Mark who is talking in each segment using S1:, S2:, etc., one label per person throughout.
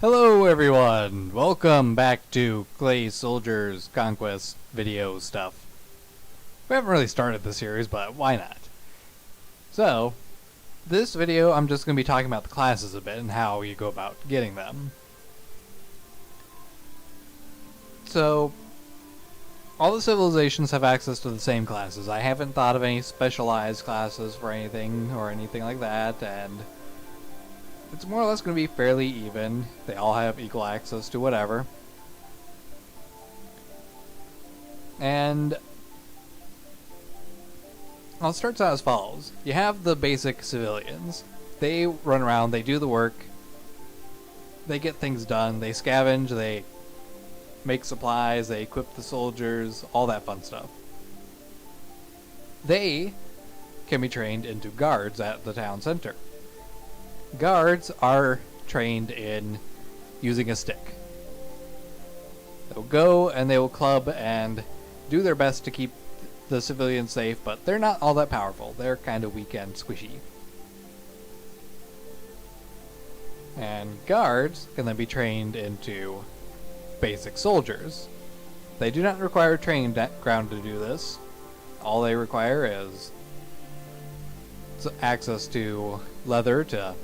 S1: Hello everyone! Welcome back to Clay Soldiers Conquest video stuff. We haven't really started the series, but why not? So, this video I'm just going to be talking about the classes a bit and how you go about getting them. So, all the civilizations have access to the same classes. I haven't thought of any specialized classes for anything or anything like that, and it's more or less going to be fairly even. They all have equal access to whatever. And it starts out as follows. You have the basic civilians. They run around, they do the work, they get things done, they scavenge, they make supplies, they equip the soldiers, all that fun stuff. They can be trained into guards at the town center. Guards are trained in using a stick. They'll go and they will club and do their best to keep the civilians safe, but they're not all that powerful. They're kind of weak and squishy. And guards can then be trained into basic soldiers. They do not require training ground to do this. All they require is access to leather to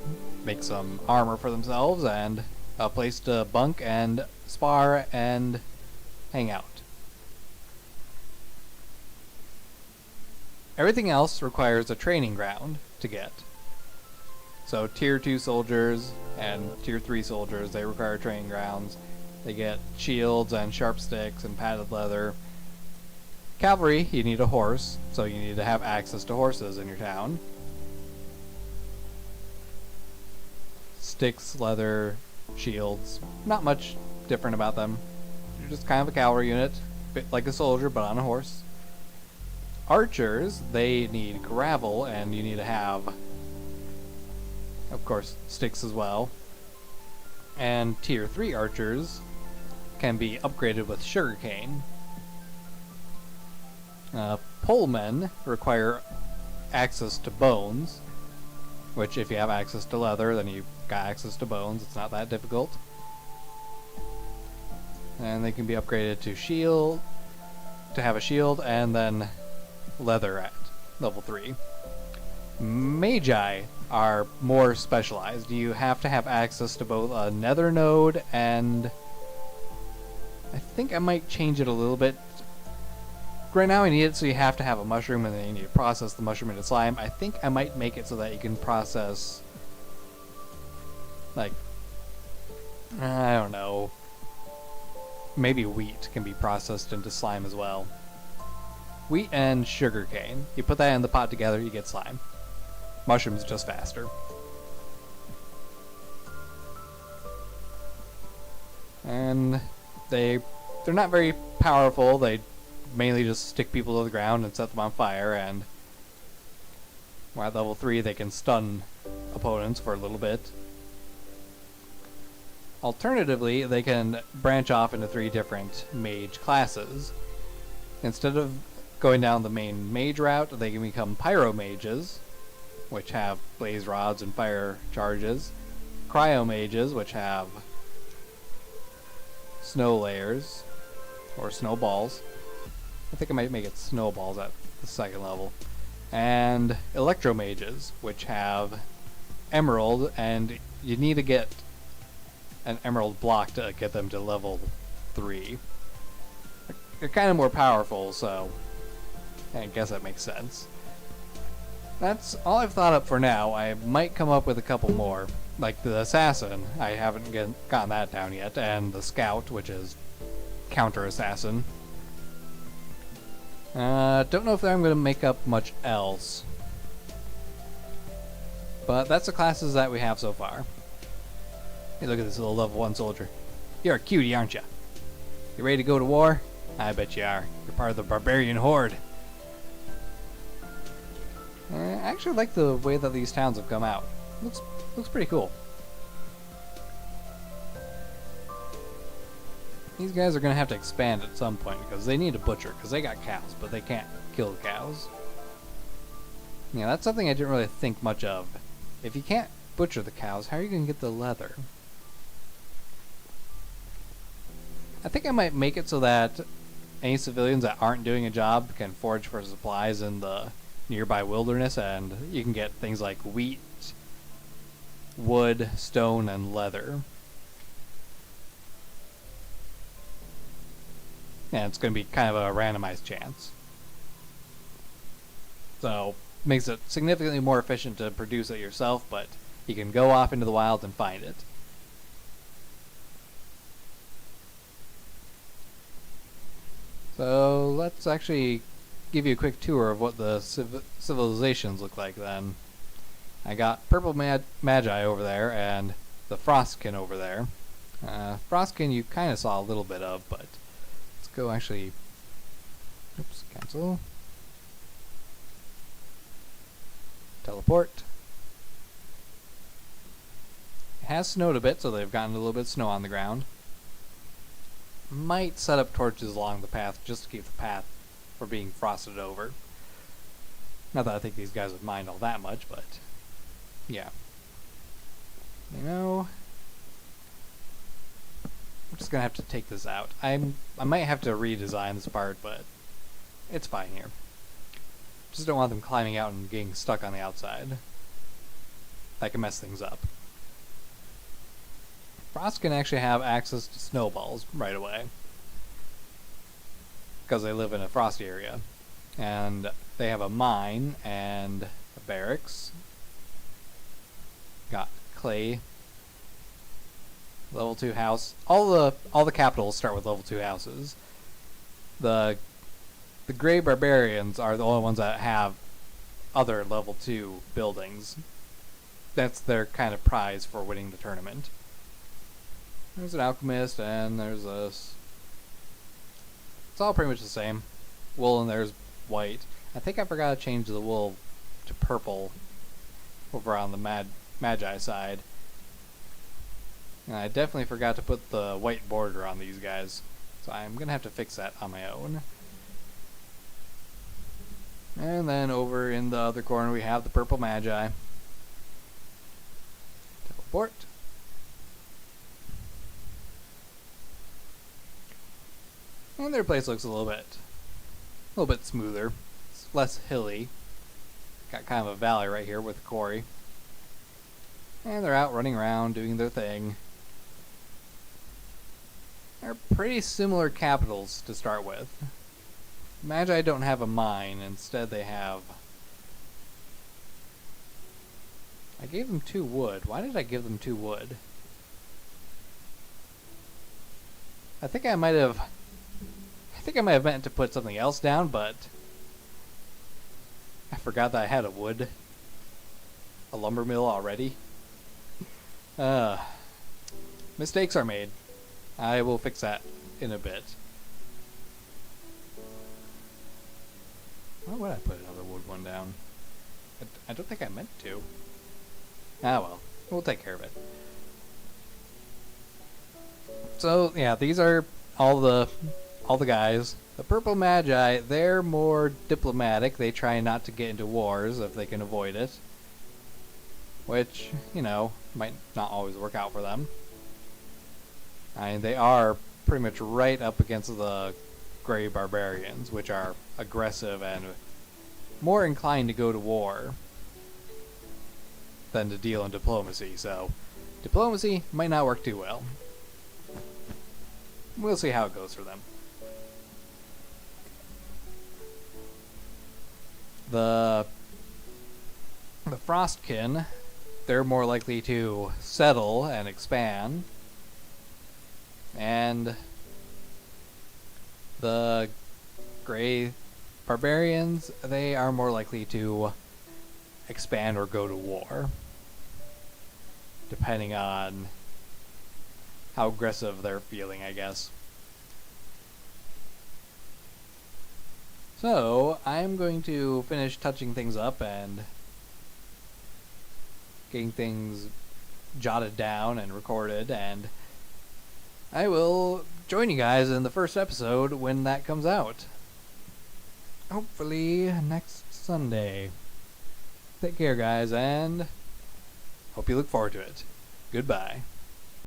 S1: make some armor for themselves and a place to bunk and spar and hang out. Everything else requires a training ground to get. So tier 2 soldiers and tier 3 soldiers, they require training grounds. They get shields and sharp sticks and padded leather. Cavalry, you need a horse, so you need to have access to horses in your town. Sticks, leather, shields, not much different about them. You're just kind of a cavalry unit, a bit like a soldier but on a horse. Archers, they need gravel, and you need to have, of course, sticks as well. And tier 3 archers can be upgraded with sugarcane. Polemen require access to bones, which if you have access to leather, then you've got access to bones. It's not that difficult. And they can be upgraded to shield, to have a shield, and then leather at level 3. Magi are more specialized. You have to have access to both a nether node and I think I might change it a little bit. Right now I need it so you have to have a mushroom and then you need to process the mushroom into slime. I think I might make it so that you can process, like, I don't know, maybe wheat can be processed into slime as well. Wheat and sugarcane. You put that in the pot together, you get slime. Mushrooms just faster. And they're not very powerful. They mainly just stick people to the ground and set them on fire, and while at level 3 they can stun opponents for a little bit. Alternatively, they can branch off into 3 different mage classes. Instead of going down the main mage route, they can become pyro mages, which have blaze rods and fire charges, cryo mages, which have snow layers or snowballs. I think I might make it snowballs at the 2nd level. And electro mages, which have emerald, and you need to get an emerald block to get them to level 3. They're kind of more powerful, so I guess that makes sense. That's all I've thought up for now. I might come up with a couple more, like the assassin. I haven't gotten that down yet, and the scout, which is counter assassin. Don't know if I'm going to make up much else. But that's the classes that we have so far. Hey, look at this little level 1 soldier. You're a cutie, aren't you? You ready to go to war? I bet you are. You're part of the barbarian horde. I actually like the way that these towns have come out. Looks pretty cool. These guys are going to have to expand at some point because they need a butcher, because they got cows, but they can't kill the cows. Yeah, that's something I didn't really think much of. If you can't butcher the cows, how are you going to get the leather? I think I might make it so that any civilians that aren't doing a job can forage for supplies in the nearby wilderness, and you can get things like wheat, wood, stone, and leather. And it's going to be kind of a randomized chance. So, makes it significantly more efficient to produce it yourself, but you can go off into the wild and find it. So, let's actually give you a quick tour of what the civilizations look like then. I got Purple Magi over there, and the Frostkin over there. Frostkin you kind of saw a little bit of, but let's go actually... Oops, cancel. Teleport. It has snowed a bit, so they've gotten a little bit of snow on the ground. Might set up torches along the path just to keep the path from being frosted over. Not that I think these guys would mind all that much, but yeah. You know, I'm just gonna have to take this out. I might have to redesign this part, but it's fine here. Just don't want them climbing out and getting stuck on the outside. That can mess things up. Frost can actually have access to snowballs right away, because they live in a frosty area. And they have a mine and a barracks. Got clay. Level 2 house. All the capitals start with level 2 houses. The Grey Barbarians are the only ones that have other level 2 buildings. That's their kind of prize for winning the tournament. There's an alchemist, and there's a... It's all pretty much the same. Wool, and there's white. I think I forgot to change the wool to purple over on the Magi side. And I definitely forgot to put the white border on these guys. So I'm going to have to fix that on my own. And then over in the other corner we have the Purple Magi. Teleport. And their place looks a little bit smoother. It's less hilly. Got kind of a valley right here with the quarry. And they're out running around doing their thing. They're pretty similar capitals to start with. Magi don't have a mine, instead they have... I gave them 2 wood. Why did I give them 2 wood? I think I might have meant to put something else down, but I forgot that I had a lumber mill already. Mistakes are made. I will fix that in a bit. Why would I put another wood one down? I don't think I meant to. Ah well, we'll take care of it. So yeah, these are all the guys. The Purple Magi, they're more diplomatic. They try not to get into wars if they can avoid it. Which, you know, might not always work out for them. I mean, they are pretty much right up against the Grey Barbarians, which are aggressive and more inclined to go to war than to deal in diplomacy. So, diplomacy might not work too well. We'll see how it goes for them. The Frostkin, they're more likely to settle and expand. And the Grey Barbarians, they are more likely to expand or go to war, depending on how aggressive they're feeling, I guess. So, I'm going to finish touching things up and getting things jotted down and recorded, and I will join you guys in the first episode when that comes out. Hopefully next Sunday. Take care, guys, and hope you look forward to it. Goodbye.